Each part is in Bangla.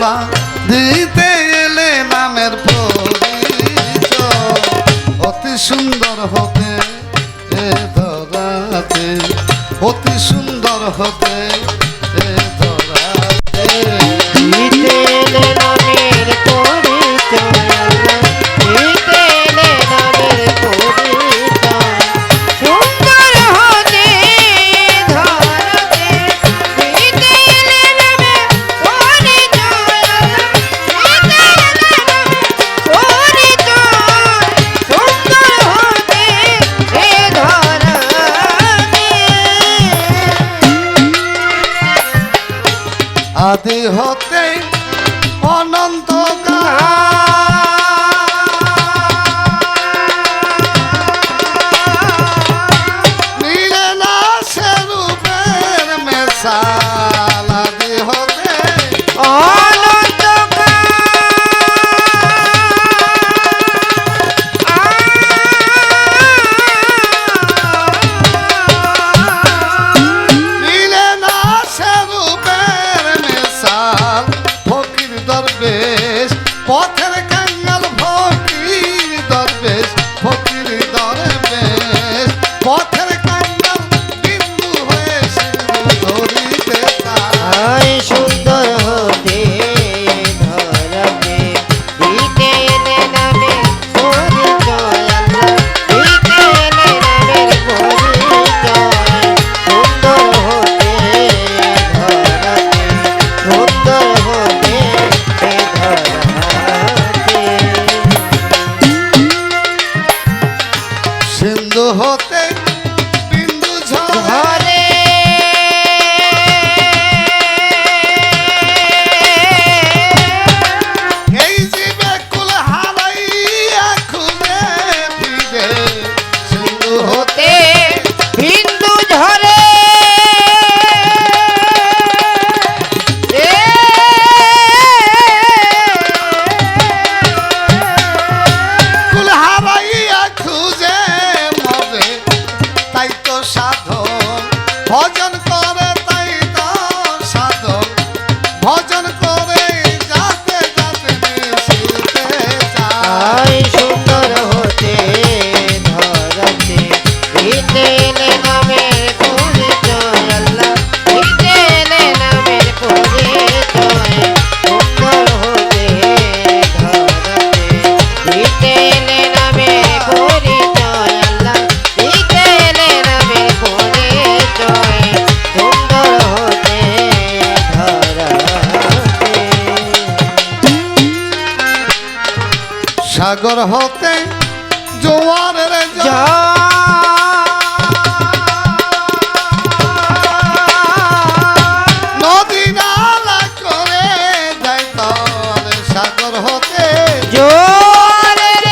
মালা দিতে এলে নামের পরিচয় অতি সুন্দর হতে এ ধরাতে অতি সুন্দর হতে এ ধরাতে দিতে এলে নামের পরিচয় দিতে এলে নামের পরিচয় সুন্দর হতে ধরাতে দিতে এলে নামের পরিচয় দিতে এলে নামের পরিচয় সুন্দর হতে এ ধরাতে আদি হতে অনন্ত মিলে না সে রূপের মেশাল আদি হতে মিলে না সে রূপের মেশাল ফকির দরবেশ পথের কাঙ্গাল ফকির দরবেশ ফকির দরবেশ পথের কাঙ্গাল বিন্দু হয়ে সিন্ধু ধরিতে চায় সুন্দর হতে ধরাতে দিতে এলে নামের পরিচয় আল্লাহ দিতে এলে নামের পরিচয় সুন্দর হতে ধরাতে সুন্দর হতে ধরাতে সিন্ধু হতে বিন্দু ঝরে ধরে এই জীবে কুল হারাইয়া খুঁজে ফিরে সিন্ধু হতে হতে বিন্দু ঝরে কুল হারাইয়া খুঁজে মরে তাই তো সাধন ভজন করে তাই তো সাধন ভজন করে যাতে যাতে মিশিতে চায় সুন্দর হতে ধরাতে দিতে এলে নামের পরিচয় আল্লাহ দিতে এলে নামের পরিচয় সুন্দর হতে ধরাতে দিতে এলে নামের পরিচয় আল্লাহ দিতে এলে নামের পরিচয় সুন্দর হতে ধরাতে সাগর হতে জোয়ারের নদী নালা করে যায় তল সাগর হতে জোয়ারের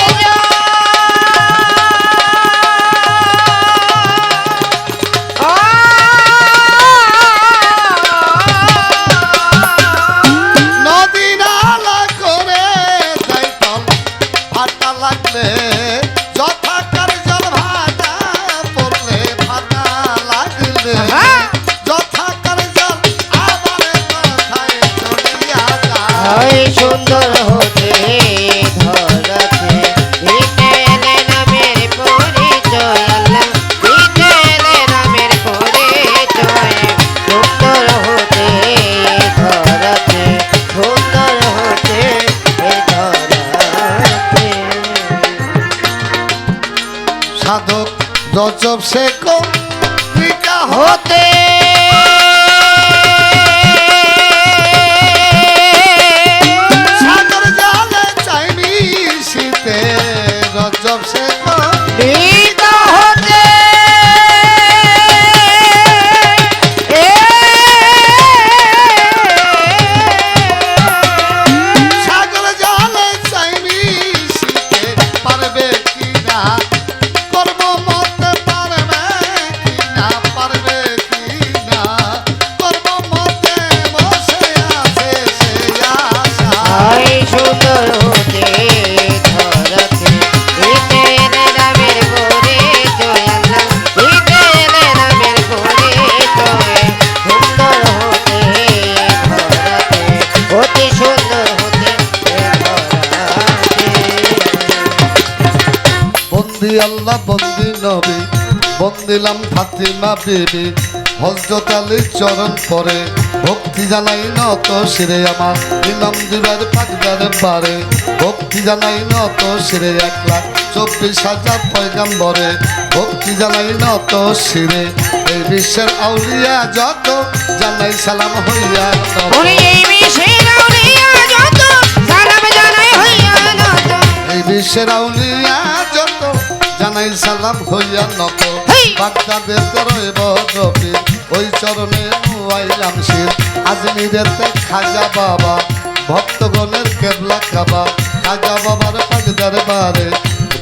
নদী নালা করে যায় তল ফাটা লাগলে যথাকার জল ভাটা পড়লে ফাটা লাগলে যথাকার জল আবার কথায় চলিয়া যায় সুন্দর হতে ধরাতে দিতে এলে নামের পরিচয় আল্লাহ দিতে এলে নামের পরিচয় সুন্দর হতে ধরাতে সুন্দর হতে ধরাতে সাধক রজব শেখ ত্রিকা হতে সাগর জালে চাইনি শীতে রজব শেখ দিতে হতে সাগর জালে চাইনি শীতে পারবে কিনা কর্ম মতে পারবে কিনা পারবে কি আল্লাহ বন্দি নবী বন্দিলাম ফাতিমা বিবি হযরত আলীর চরণ পরে ভক্তি জানাই নত শিরে আমার ইমাম দিবার পাকদার বারে ভক্তি জানাই নত শিরে 1,24,000 পয়গাম্বরে ভক্তি জানাই নত শিরে এই বিশ্বের আউলিয়া যত জানাই সালাম হইয়া নত। ওরে এই বিশ্বের আউলিয়া যত সালাম জানাই হইয়া নত এই বিশ্বের আউলিয়া যত জানাই সালাম হইয়া নত হেই! বাগদাদেতে রইব রবি ওই চরণে নুয়াইলাম শির আজমিরেতে খাজা বাবা ভক্তগণের কেবলা কাবা খাজা বাবার পাগদার বারে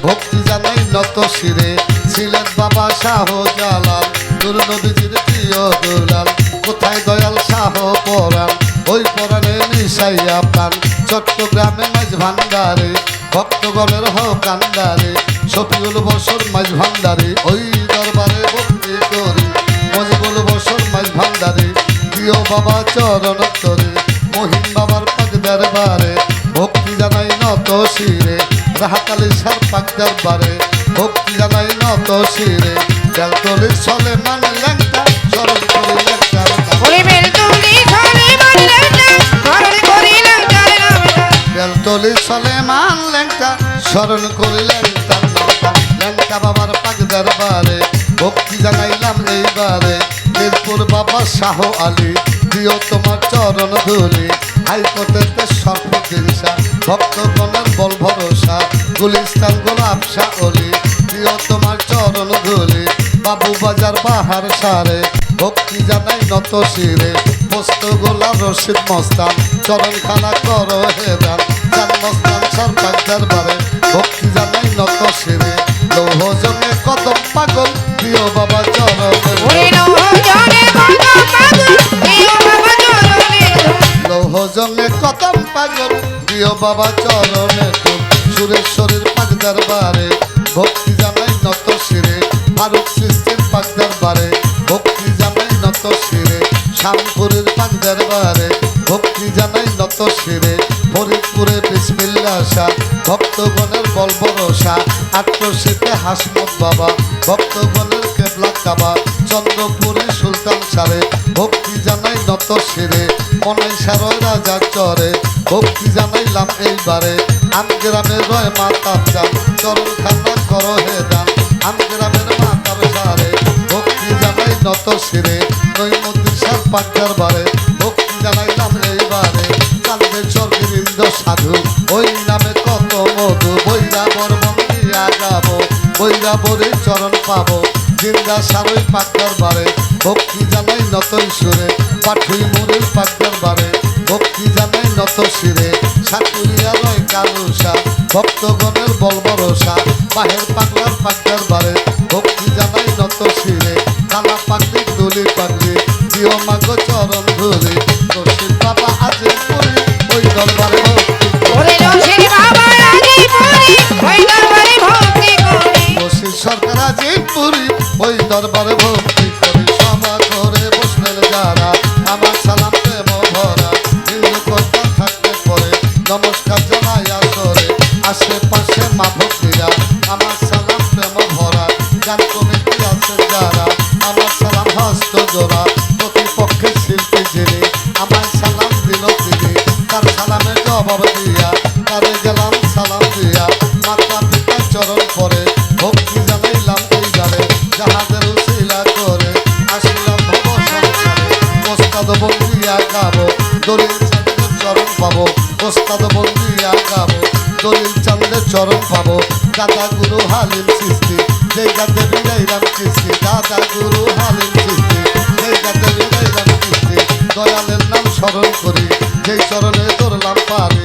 ভক্তি জানাই নত শিরে ছিলেন বাবা শাহ জালাল নূর নবীজির প্রিয় দুলাল কোথায় দয়াল শাহ পরাণ ওই পরাণে মিশাইয়া প্রাণ চট্টগ্রামে মাঝ ভান্ডারে ভক্তগণের কান্দারে শফিউল বসর মাঝ ভান্ডারে ওই দরবারে ভক্তি করি মজিবুল বসর মাঝ ভান্ডারে প্রিয় বাবা চরণ তরে মহিম বাবার পাগদার বারে ভক্তি জানাই নত শিরে রাহাতালি সার পাগদার বারে ভক্তি জানাই নত শিরে দেলতলির চলে মান লেংটা স্মরণ করি লেংটার নাম। ওরে বেলতুলি ছলে মানলেন না স্মরণ করিলাম তার নামটা বেলতলি চলে মান লেংটা স্মরণ করিলেন তার নামটা লেংটা বাবার পাগদার বারে ভক্তি জানাইলাম এইবারে মিরপুর বাবা শাহ আলী প্রিয় তোমার চরণ ধুলি হাইকোর্টেতে সর্বদিনসা ভক্তগণের বল ভরসা গুলিস্তান গোলাপ শাহ অলি প্রিয় তোমার চরণ ধুলি বাবু বাজার বাহার সারে ভক্তি জানাই নত শিরে পোস্ত গোলা রশিদ মস্তান চরণ খানা করো হেদান চান মস্তান সরকার দরবারে ভক্তি জানাই নত শিরে লৌহ জমে কদম পাগল প্রিয় বাবা চরণ ওরে নৌজনে কত পাগল প্রিয় বাবা চরণে লৌহ জমে কদম পাগল প্রিয় বাবা চরণে তুম সুরেশ্বরের পাগদার বারে ভক্তি জানাই নত শিরে ফারুক সৃষ্টির পাগদার বারে ভক্তি জানাই নত শিরে শ্যামপুরের পাগদার বারে ভক্তি জানাই নত শিরে ফরিদপুরে বিসমিল্লাহ শাহ ভক্তগণের বল ভরসা আত্মশীতে হাসমত বাবা ভক্তগণের কেবলা কাবা চন্দ্রপুরে সুলতান সারে ভক্তি জানাই নত শিরে মনাই সারয় রাজা চরে ভক্তি জানাইলাম এইবারে আমগ্রামের রয় মাতার যান চরণ খান্না করো হে দান আমগ্রামের মাতার সারে ভক্তি জানাই নত শিরে নৈমন্দির সার পাগদার বারে ভক্তি জানাইলাম এইবারে কান্দের স্বর্গবৃন্দ সাধু ওই নামে কত মধু বৈরাবর মন্দিরা গাবো বৈরাবরের চরণ পাবো জিন্দা সারই পাগদার বারে ভক্তি জানাই নত সুরে পাঠুই মুরের পাগদার বারে ভক্তি জানাই নত শিরে সাকুরিয়া রয় কালুসা ভক্তগণের বল ভরসা বাহের পাগলার পাগদার বারে ভক্তি জানাই নত শিরে কালা পাগলি দুলি পাগলি প্রিয় মাগ চরণ ধুলি রশিদ বাবা আজি পুরি ওই দরবারে ভক্তি ওরে রশিদ বাবা আজি পুরি ওই দরবারে ভক্তি করি রশিদ সরকার আজি পুরি ওই দরবারে ভক্তি করি সভা করে বসলেন যারা আমার সালাম প্রেম ভরা হিন্দু কর্তা থাকতে পরে নমস্কার জানাই আসরে আশেপাশে মা ভক্তিরা আমার সালাম প্রেম ভরা গান কমিটি আছে যারা আমার সালাম হস্ত জোড়া প্রতিপক্ষের শিল্পী যিনি আমার সালাম দিল তিনি তার সালামের জবাব দিয়া তারে গেলাম সালাম দিয়া মাতা পিতার চরণ পরে ভক্তি জানাইলাম এই গানে যাহাদের উশিলা করে আসলাম ভব সংসারে ওস্তাদ বন্দিয়া গাবো দলিল চাঁদের চরণ পাবো ওস্তাদ বন্দিয়া গাবো দলিল চাঁদের চরণ পাবো দাদা গুরু হালিম সৃষ্টি যেই গাতে বিরাইলাম কৃষ্টি দাদা গুরু হালিম সৃষ্টি যেই গাতে বিরাইলাম কৃষ্টি দয়ালের নাম স্মরণ করি যেই চরণে ধরলাম পারে